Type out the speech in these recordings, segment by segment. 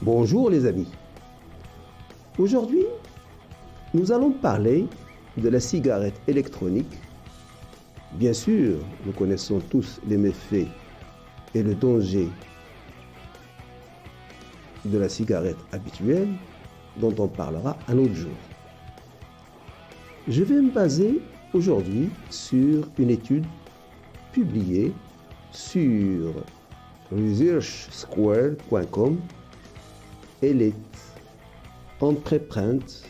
Bonjour les amis. Aujourd'hui, nous allons parler de la cigarette électronique. Bien sûr, nous connaissons tous les méfaits et le danger de la cigarette habituelle dont on parlera un autre jour. Je vais me baser aujourd'hui sur une étude publiée sur researchsquare.com. Elle est en préprint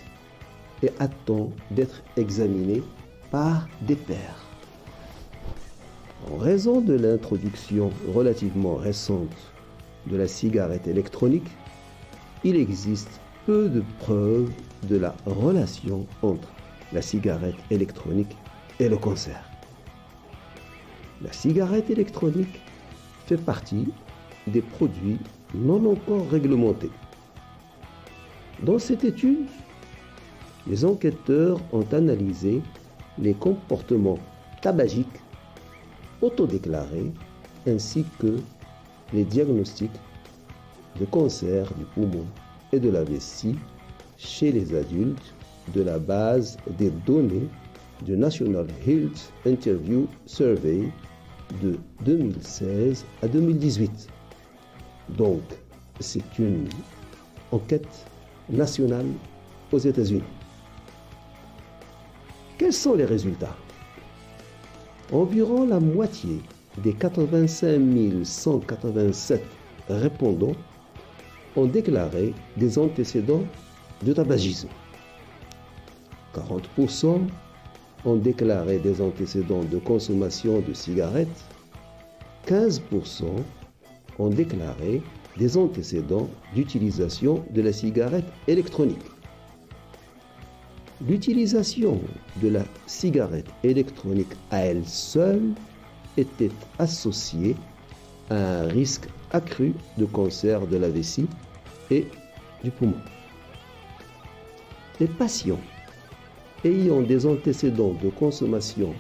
et attend d'être examinée par des pairs. En raison de l'introduction relativement récente de la cigarette électronique, il existe peu de preuves de la relation entre la cigarette électronique et le cancer. La cigarette électronique fait partie des produits non encore réglementés. Dans cette étude, les enquêteurs ont analysé les comportements tabagiques autodéclarés ainsi que les diagnostics de cancer du poumon et de la vessie chez les adultes de la base des données du National Health Interview Survey de 2016 à 2018. Donc, c'est une enquête nationale aux États-Unis. Quels sont les résultats? Environ la moitié des 85 187 répondants ont déclaré des antécédents de tabagisme. 40% ont déclaré des antécédents de consommation de cigarettes. 15% ont déclaré des antécédents d'utilisation de la cigarette électronique. L'utilisation de la cigarette électronique à elle seule était associée à un risque accru de cancer de la vessie et du poumon. Les patients ayant des antécédents de consommation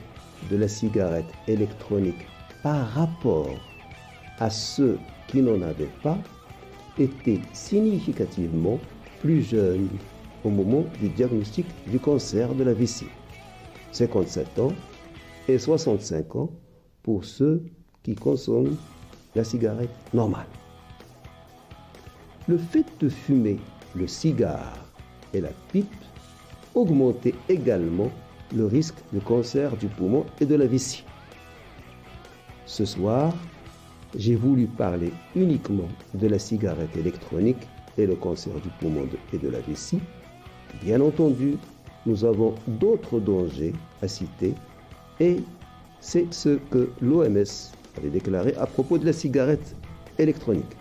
de la cigarette électronique par rapport à ceux qui n'en avaient pas étaient significativement plus jeunes au moment du diagnostic du cancer de la vessie, 57 ans et 65 ans pour ceux qui consomment la cigarette normale. Le fait de fumer le cigare et la pipe augmentait également le risque de cancer du poumon et de la vessie. Ce soir, j'ai voulu parler uniquement de la cigarette électronique et le cancer du poumon et de la vessie. Bien entendu, nous avons d'autres dangers à citer et c'est ce que l'OMS avait déclaré à propos de la cigarette électronique.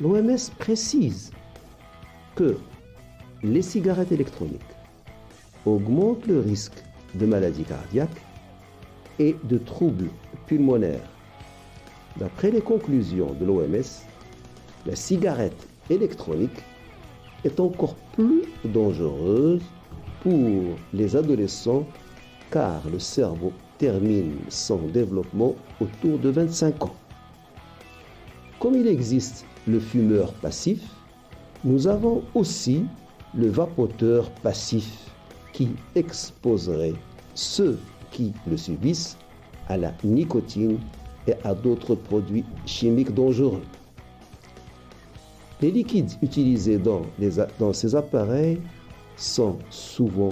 L'OMS précise que les cigarettes électroniques augmentent le risque de maladies cardiaques et de troubles pulmonaires. D'après les conclusions de l'OMS, la cigarette électronique est encore plus dangereuse pour les adolescents car le cerveau termine son développement autour de 25 ans. Comme il existe le fumeur passif, nous avons aussi le vapoteur passif qui exposerait ceux qui le subissent à la nicotine et à d'autres produits chimiques dangereux. Les liquides utilisés dans ces appareils sont souvent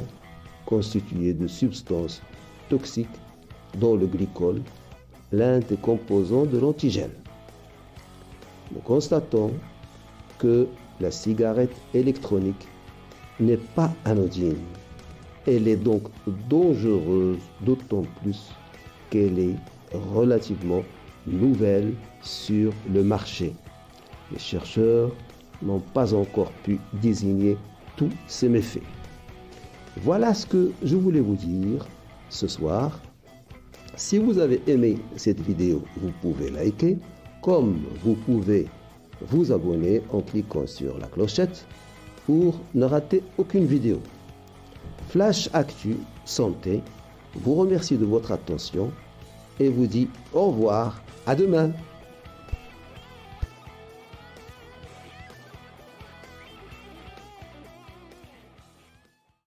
constitués de substances toxiques dont le glycol, l'un des composants de l'antigel. Nous constatons que la cigarette électronique n'est pas anodine. Elle est donc dangereuse, d'autant plus qu'elle est relativement nouvelle sur le marché. Les chercheurs n'ont pas encore pu désigner tous ces méfaits. Voilà ce que je voulais vous dire ce soir. Si vous avez aimé cette vidéo, vous pouvez liker, comme vous pouvez vous abonner en cliquant sur la clochette pour ne rater aucune vidéo. Flash Actu Santé vous remercie de votre attention et vous dit au revoir, à demain.